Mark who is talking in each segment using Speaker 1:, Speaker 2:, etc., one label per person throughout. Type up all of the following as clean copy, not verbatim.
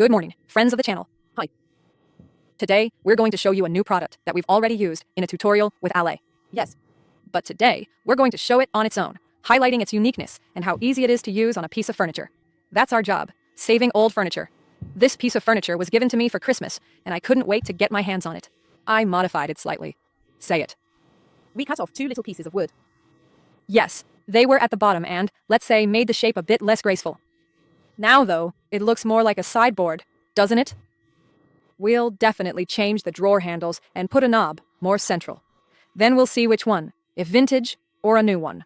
Speaker 1: Good morning, friends of the channel. Hi. Today, we're going to show you a new product that we've already used in a tutorial with Ale. Yes. But today, we're going to show it on its own, highlighting its uniqueness and how easy it is to use on a piece of furniture. That's our job, saving old furniture. This piece of furniture was given to me for Christmas, and I couldn't wait to get my hands on it. I modified it slightly. Say it.
Speaker 2: We cut off 2 little pieces of wood.
Speaker 1: Yes, they were at the bottom and, let's say, made the shape a bit less graceful. Now, though, it looks more like a sideboard, doesn't it? We'll definitely change the drawer handles and put a knob more central. Then we'll see which one, if vintage or a new one.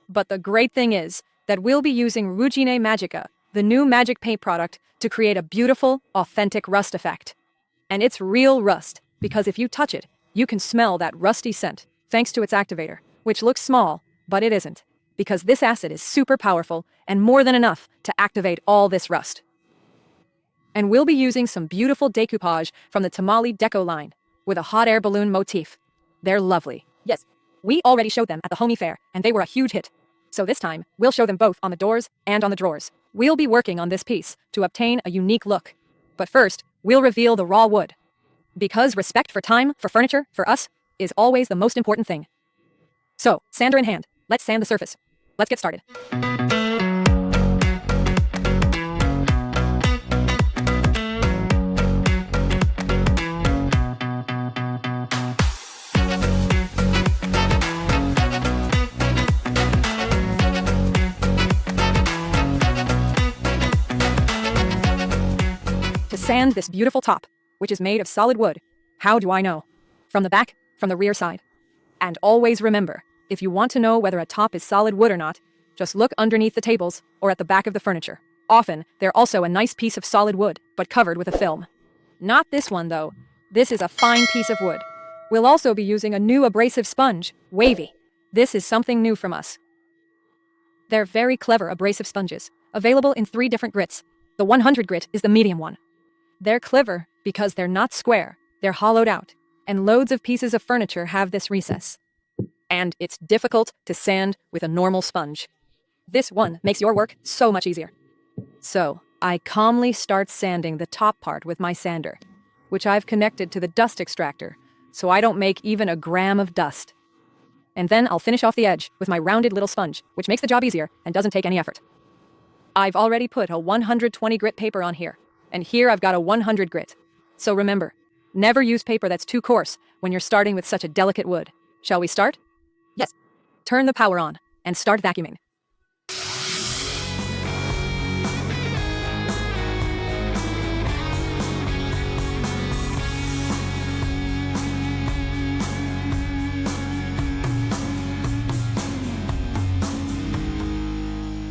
Speaker 1: But the great thing is that we'll be using Ruggine Magica, the new magic paint product, to create a beautiful, authentic rust effect. And it's real rust, because if you touch it, you can smell that rusty scent, thanks to its activator, which looks small, but it isn't, because this acid is super powerful and more than enough to activate all this rust. And we'll be using some beautiful decoupage from the Temali Deco line, with a hot air balloon motif. They're lovely.
Speaker 2: Yes,
Speaker 1: We already showed them at the Homey Fair, and they were a huge hit. So this time, we'll show them both on the doors and on the drawers. We'll be working on this piece to obtain a unique look. But first, we'll reveal the raw wood. Because respect for time, for furniture, for us, is always the most important thing. So, sander in hand, let's sand the surface. Let's get started. To sand this beautiful top, which is made of solid wood, how do I know? From the back, from the rear side. And always remember, if you want to know whether a top is solid wood or not, just look underneath the tables or at the back of the furniture. Often, they're also a nice piece of solid wood, but covered with a film. Not this one, though. This is a fine piece of wood. We'll also be using a new abrasive sponge, Wavy. This is something new from us. They're very clever abrasive sponges, available in 3 different grits. The 100 grit is the medium one. They're clever because they're not square, they're hollowed out, and loads of pieces of furniture have this recess. And it's difficult to sand with a normal sponge. This one makes your work so much easier. So, I calmly start sanding the top part with my sander, which I've connected to the dust extractor, so I don't make even a gram of dust. And then I'll finish off the edge with my rounded little sponge, which makes the job easier and doesn't take any effort. I've already put a 120 grit paper on here, and here I've got a 100 grit. So remember, never use paper that's too coarse when you're starting with such a delicate wood. Shall we start?
Speaker 2: Yes.
Speaker 1: Turn the power on and start vacuuming.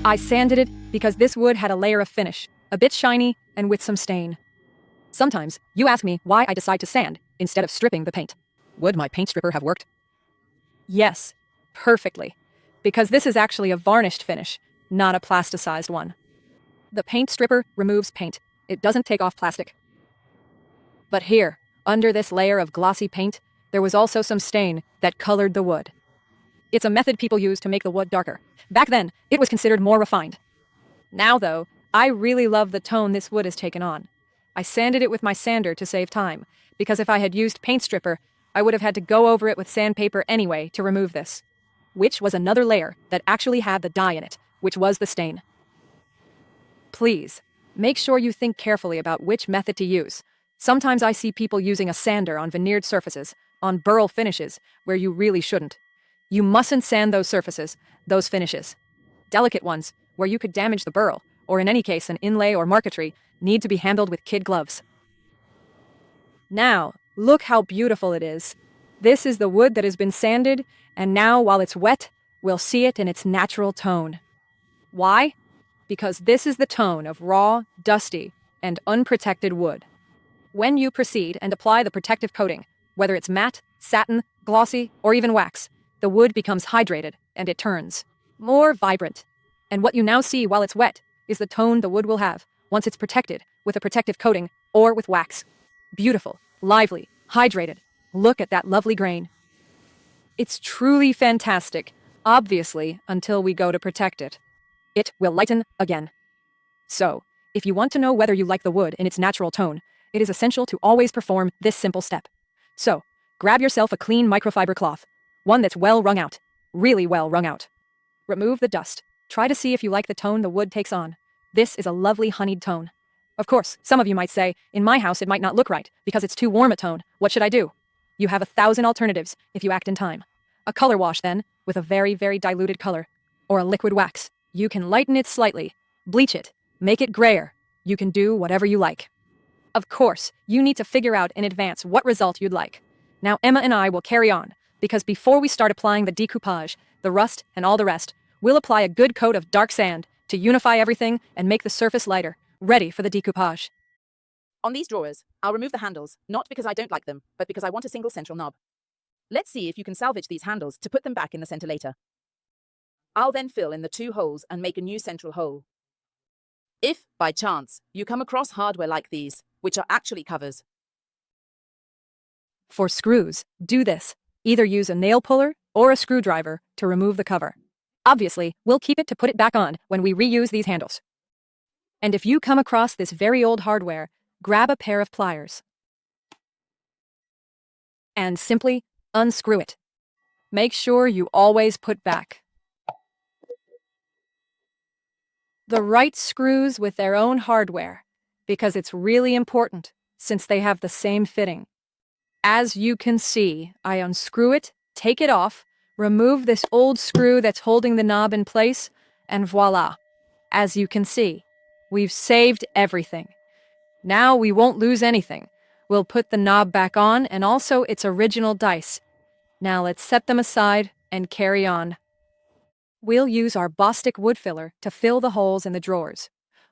Speaker 1: I sanded it because this wood had a layer of finish, a bit shiny and with some stain. Sometimes you ask me why I decide to sand instead of stripping the paint. Would my paint stripper have worked? Yes, perfectly. Because this is actually a varnished finish, not a plasticized one. The paint stripper removes paint. It doesn't take off plastic. But here, under this layer of glossy paint, there was also some stain that colored the wood. It's a method people use to make the wood darker. Back then, it was considered more refined. Now, though, I really love the tone this wood has taken on. I sanded it with my sander to save time, because if I had used paint stripper, I would have had to go over it with sandpaper anyway to remove this, which was another layer that actually had the dye in it, which was the stain. Please, make sure you think carefully about which method to use. Sometimes I see people using a sander on veneered surfaces, on burl finishes, where you really shouldn't. You mustn't sand those surfaces, those finishes. Delicate ones, where you could damage the burl, or in any case an inlay or marquetry, need to be handled with kid gloves. Now, look how beautiful it is. This is the wood that has been sanded, and now while it's wet, we'll see it in its natural tone. Why? Because this is the tone of raw, dusty, and unprotected wood. When you proceed and apply the protective coating, whether it's matte, satin, glossy, or even wax, the wood becomes hydrated, and it turns more vibrant. And what you now see while it's wet is the tone the wood will have once it's protected with a protective coating or with wax. Beautiful, lively, hydrated. Look at that lovely grain. It's truly fantastic, obviously, until we go to protect it. It will lighten again. So, If you want to know whether you like the wood in its natural tone, it is essential to always perform this simple step. So, grab yourself a clean microfiber cloth, one that's well wrung out, really well wrung out. Remove the dust. Try to see if you like the tone the wood takes on. This is a lovely honeyed tone. Of course, some of you might say, in my house it might not look right, because it's too warm a tone. What should I do? You have 1,000 alternatives, if you act in time. A color wash then, with a very, very diluted color. Or a liquid wax. You can lighten it slightly, bleach it, make it grayer. You can do whatever you like. Of course, you need to figure out in advance what result you'd like. Now Emma and I will carry on, because before we start applying the decoupage, the rust, and all the rest, we'll apply a good coat of dark sand to unify everything and make the surface lighter, ready for the decoupage.
Speaker 2: On these drawers, I'll remove the handles, not because I don't like them, but because I want a single central knob. Let's see if you can salvage these handles to put them back in the center later. I'll then fill in the 2 holes and make a new central hole. If, by chance, you come across hardware like these, which are actually covers.
Speaker 1: For screws, do this. Either use a nail puller or a screwdriver to remove the cover. Obviously, we'll keep it to put it back on when we reuse these handles. And if you come across this very old hardware, grab a pair of pliers and simply unscrew it. Make sure you always put back the right screws with their own hardware, because it's really important since they have the same fitting. As you can see, I unscrew it, take it off, remove this old screw that's holding the knob in place, and voila. As you can see, we've saved everything. Now we won't lose anything. We'll put the knob back on and also its original dice. Now let's set them aside and carry on. We'll use our Bostik wood filler to fill the holes in the drawers.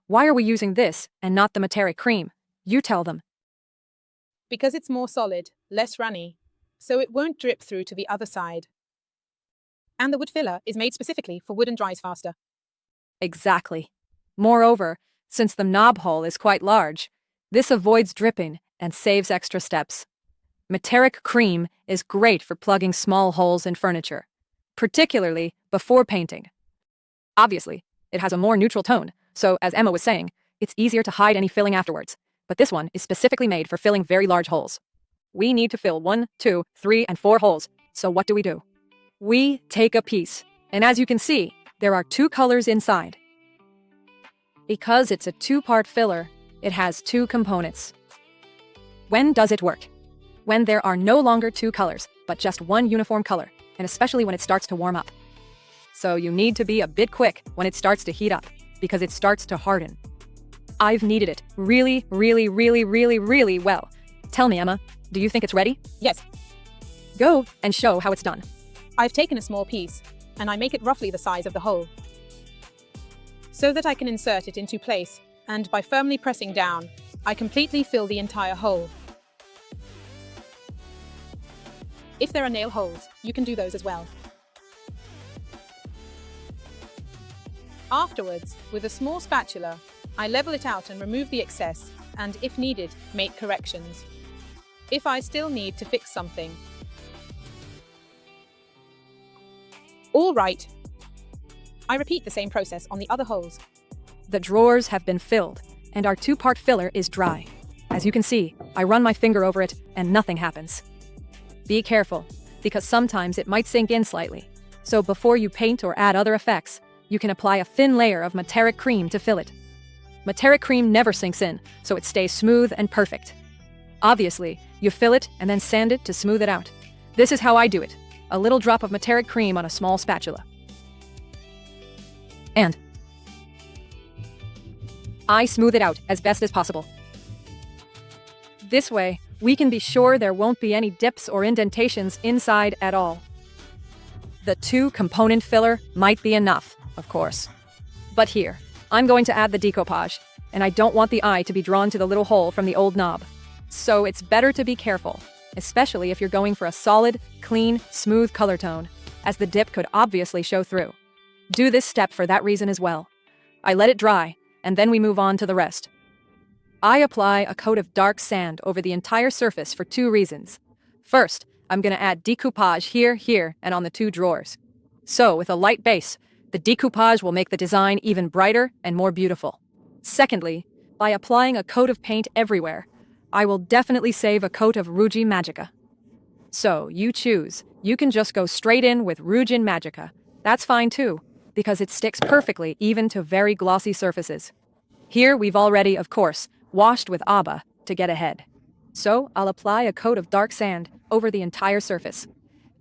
Speaker 1: Why are we using this and not the Materic Cream? You tell them.
Speaker 3: Because it's more solid, less runny, so it won't drip through to the other side. And the wood filler is made specifically for wood and dries faster.
Speaker 1: Exactly. Moreover, since the knob hole is quite large, this avoids dripping and saves extra steps. Materic Cream is great for plugging small holes in furniture, particularly before painting. Obviously, it has a more neutral tone, so as Emma was saying, it's easier to hide any filling afterwards. But this one is specifically made for filling very large holes. We need to fill 1, 2, 3, and 4 holes, so what do? We take a piece, and as you can see, there are 2 colors inside. Because it's a 2-part filler, it has 2 components. When does it work? When there are no longer 2 colors, but just 1 uniform color, and especially when it starts to warm up. So you need to be a bit quick when it starts to heat up, because it starts to harden. I've kneaded it really, really, really, really, really well. Tell me, Emma, do you think it's ready?
Speaker 3: Yes.
Speaker 1: Go and show how it's done.
Speaker 3: I've taken a small piece, and I make it roughly the size of the hole, so that I can insert it into place, and by firmly pressing down, I completely fill the entire hole. If there are nail holes, you can do those as well. Afterwards, with a small spatula, I level it out and remove the excess, and if needed, make corrections. If I still need to fix something. All right. I repeat the same process on the other holes.
Speaker 1: The drawers have been filled, and our 2-part filler is dry. As you can see, I run my finger over it, and nothing happens. Be careful, because sometimes it might sink in slightly. So before you paint or add other effects, you can apply a thin layer of Materic Cream to fill it. Materic Cream never sinks in, so it stays smooth and perfect. Obviously, you fill it and then sand it to smooth it out. This is how I do it. A little drop of Materic Cream on a small spatula. And I smooth it out as best as possible. This way, we can be sure there won't be any dips or indentations inside at all. The 2-component filler might be enough, of course. But here, I'm going to add the decoupage, and I don't want the eye to be drawn to the little hole from the old knob. So it's better to be careful, especially if you're going for a solid, clean, smooth color tone, as the dip could obviously show through. Do this step for that reason as well. I let it dry, and then we move on to the rest. I apply a coat of dark sand over the entire surface for 2 reasons. First, I'm going to add decoupage here, and on the 2 drawers. So, with a light base, the decoupage will make the design even brighter and more beautiful. Secondly, By applying a coat of paint everywhere, I will definitely save a coat of Ruggine Magica. So, you choose. You can just go straight in with Ruggine Magica. That's fine too, because it sticks perfectly even to very glossy surfaces. Here we've already, of course, washed with ABBA to get ahead. So, I'll apply a coat of dark sand over the entire surface.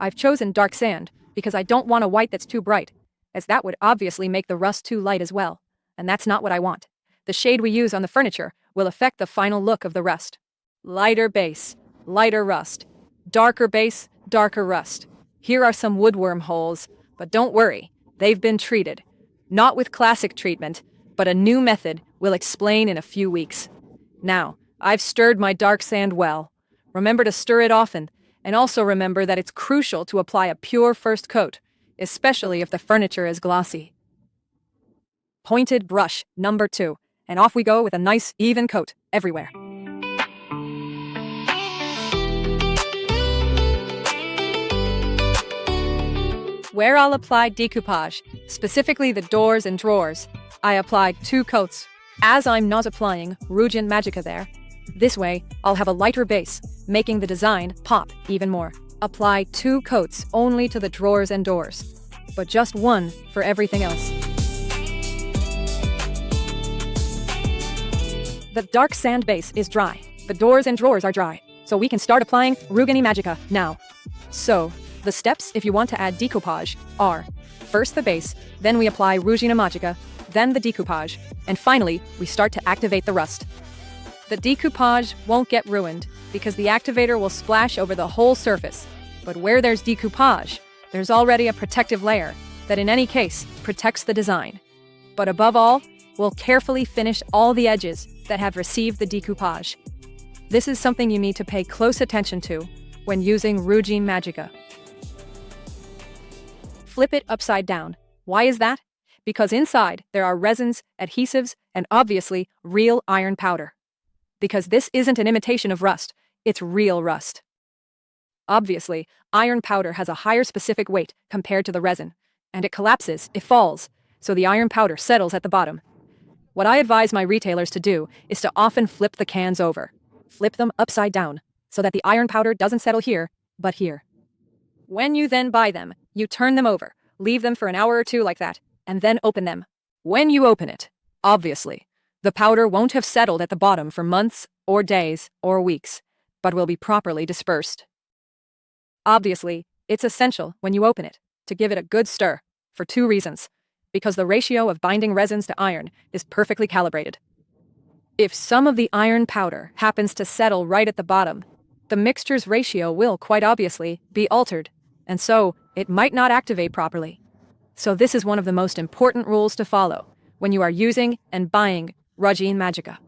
Speaker 1: I've chosen dark sand because I don't want a white that's too bright, as that would obviously make the rust too light as well, and that's not what I want. The shade we use on the furniture will affect the final look of the rust. Lighter base, lighter rust. Darker base, darker rust. Here are some woodworm holes, but don't worry, they've been treated. Not with classic treatment, but a new method we'll explain in a few weeks. Now, I've stirred my dark sand well. Remember to stir it often, and also remember that it's crucial to apply a pure first coat, especially if the furniture is glossy. Pointed brush, number 2, and off we go with a nice, even coat everywhere. Where I'll apply decoupage, specifically the doors and drawers, I applied 2 coats, as I'm not applying Ruggine Magica there. This way, I'll have a lighter base, making the design pop even more. Apply 2 coats only to the drawers and doors, but just 1 for everything else. The dark sand base is dry. The doors and drawers are dry, so we can start applying Ruggine Magica now. So, the steps if you want to add decoupage are: first the base, then we apply Ruggine Magica, then the decoupage, and finally, we start to activate the rust. The decoupage won't get ruined because the activator will splash over the whole surface, but where there's decoupage, there's already a protective layer that in any case protects the design. But above all, we'll carefully finish all the edges that have received the decoupage. This is something you need to pay close attention to when using Ruggine Magica. Flip it upside down. Why is that? Because inside there are resins, adhesives, and obviously real iron powder. Because this isn't an imitation of rust, it's real rust. Obviously, iron powder has a higher specific weight compared to the resin, and it collapses, it falls, so the iron powder settles at the bottom. What I advise my retailers to do is to often flip the cans over. Flip them upside down, so that the iron powder doesn't settle here, but here. When you then buy them, you turn them over, leave them for an hour or 2 like that, and then open them. When you open it, obviously, the powder won't have settled at the bottom for months, or days, or weeks, but will be properly dispersed. Obviously, it's essential when you open it to give it a good stir, for 2 reasons. Because the ratio of binding resins to iron is perfectly calibrated. If some of the iron powder happens to settle right at the bottom, the mixture's ratio will quite obviously be altered, and so it might not activate properly. So this is one of the most important rules to follow when you are using and buying Ruggine Magica.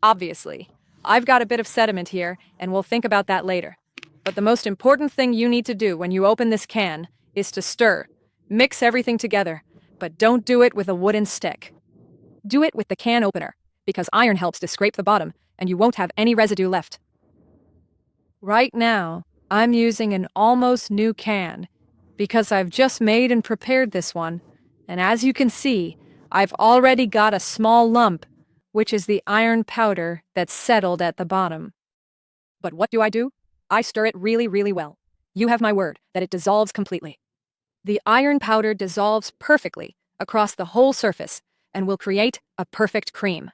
Speaker 1: Obviously, I've got a bit of sediment here, and we'll think about that later. But the most important thing you need to do when you open this can is to stir. Mix everything together, but don't do it with a wooden stick. Do it with the can opener, because iron helps to scrape the bottom, and you won't have any residue left. Right now, I'm using an almost new can, because I've just made and prepared this one, and as you can see, I've already got a small lump, which is the iron powder that's settled at the bottom. But what do? I stir it really, really well. You have my word that it dissolves completely. The iron powder dissolves perfectly across the whole surface and will create a perfect cream.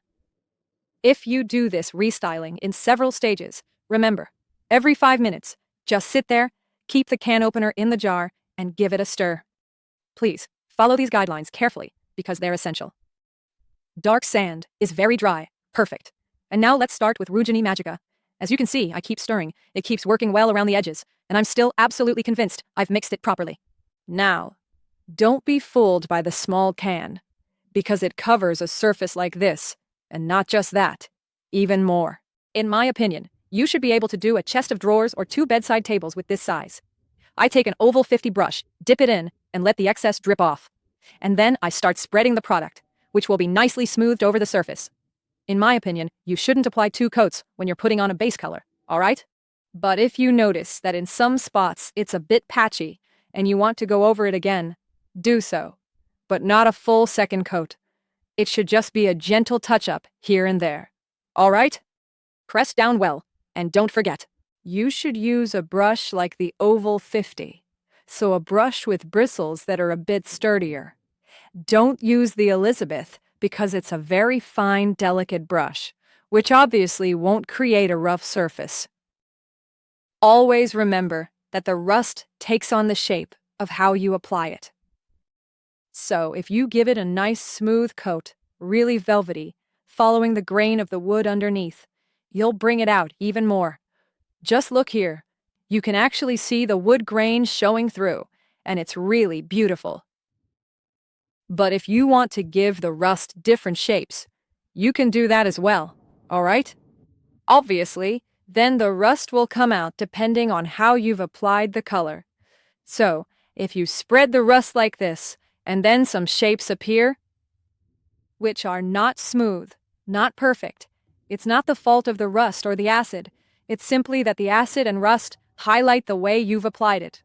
Speaker 1: If you do this restyling in several stages, remember, every 5 minutes, just sit there, keep the can opener in the jar, and give it a stir. Please, follow these guidelines carefully because they're essential. Dark sand is very dry, perfect. And now let's start with Ruggine Magica. As you can see, I keep stirring. It keeps working well around the edges, and I'm still absolutely convinced I've mixed it properly. Now, don't be fooled by the small can, because it covers a surface like this, and not just that, even more. In my opinion, you should be able to do a chest of drawers or 2 bedside tables with this size. I take an oval 50 brush, dip it in, and let the excess drip off. And then I start spreading the product, which will be nicely smoothed over the surface. In my opinion, you shouldn't apply 2 coats when you're putting on a base color, alright? But if you notice that in some spots it's a bit patchy, and you want to go over it again, do so. But not a full second coat. It should just be a gentle touch-up here and there. All right? Press down well, and don't forget, you should use a brush like the Oval 50, so a brush with bristles that are a bit sturdier. Don't use the Elizabeth because it's a very fine, delicate brush, which obviously won't create a rough surface. Always remember that the rust takes on the shape of how you apply it. So if you give it a nice smooth coat, really velvety, following the grain of the wood underneath, you'll bring it out even more. Just look here. You can actually see the wood grain showing through, and it's really beautiful. But if you want to give the rust different shapes, you can do that as well, all right? Obviously, then the rust will come out depending on how you've applied the color. So, if you spread the rust like this, and then some shapes appear, which are not smooth, not perfect, it's not the fault of the rust or the acid. It's simply that the acid and rust highlight the way you've applied it.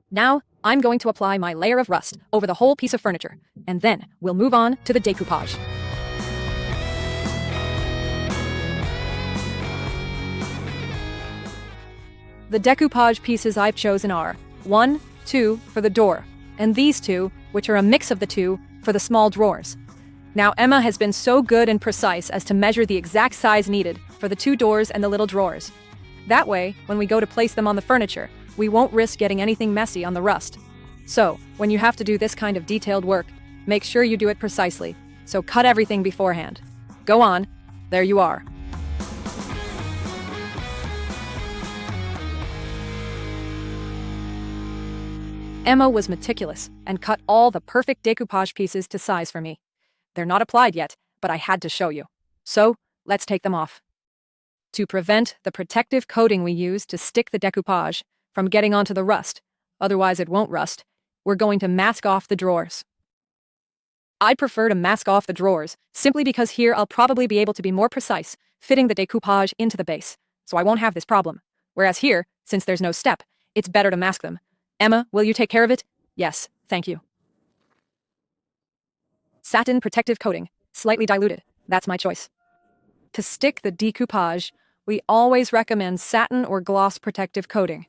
Speaker 1: Now, I'm going to apply my layer of rust over the whole piece of furniture, and then we'll move on to the decoupage. The decoupage pieces I've chosen are 1, 2 for the door, and these two, which are a mix of the two, for the small drawers. Now Emma has been so good and precise as to measure the exact size needed for the 2 doors and the little drawers. That way, when we go to place them on the furniture, we won't risk getting anything messy on the rust. So, when you have to do this kind of detailed work, make sure you do it precisely, so cut everything beforehand. Go on, there you are. Emma was meticulous and cut all the perfect decoupage pieces to size for me. They're not applied yet, but I had to show you. So, let's take them off. To prevent the protective coating we use to stick the decoupage from getting onto the rust, otherwise it won't rust, we're going to mask off the drawers. I prefer to mask off the drawers simply because here I'll probably be able to be more precise, fitting the decoupage into the base, so I won't have this problem. Whereas here, since there's no step, it's better to mask them. Emma, will you take care of it? Yes, thank you. Satin protective coating, slightly diluted, that's my choice. To stick the decoupage, we always recommend satin or gloss protective coating.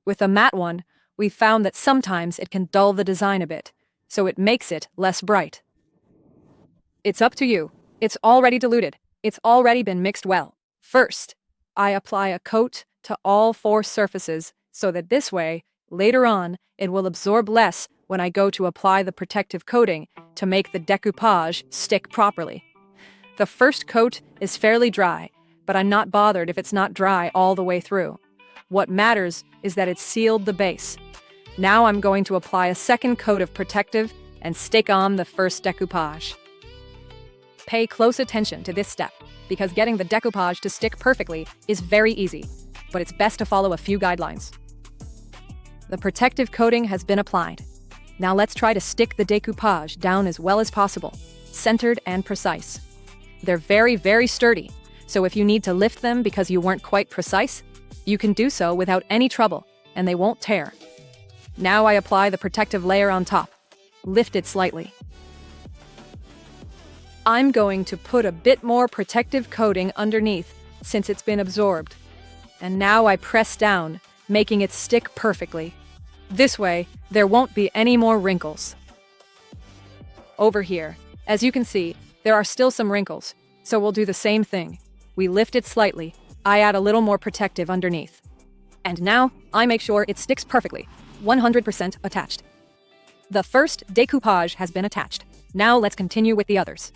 Speaker 1: With a matte one, we found that sometimes it can dull the design a bit, so it makes it less bright. It's up to you. It's already diluted. It's already been mixed well. First, I apply a coat to all 4 surfaces so that this way, later on, it will absorb less when I go to apply the protective coating to make the decoupage stick properly. The first coat is fairly dry, but I'm not bothered if it's not dry all the way through. What matters is that it's sealed the base. Now I'm going to apply a second coat of protective and stick on the first decoupage. Pay close attention to this step, because getting the decoupage to stick perfectly is very easy, but it's best to follow a few guidelines. The protective coating has been applied. Now let's try to stick the decoupage down as well as possible, centered and precise. They're very, very sturdy, so if you need to lift them because you weren't quite precise, you can do so without any trouble, and they won't tear. Now I apply the protective layer on top. Lift it slightly. I'm going to put a bit more protective coating underneath since it's been absorbed. And now I press down, making it stick perfectly. This way, there won't be any more wrinkles. Over here, as you can see, there are still some wrinkles, so we'll do the same thing. We lift it slightly. I add a little more protective underneath. And now, I make sure it sticks perfectly, 100% attached. The first decoupage has been attached. Now let's continue with the others.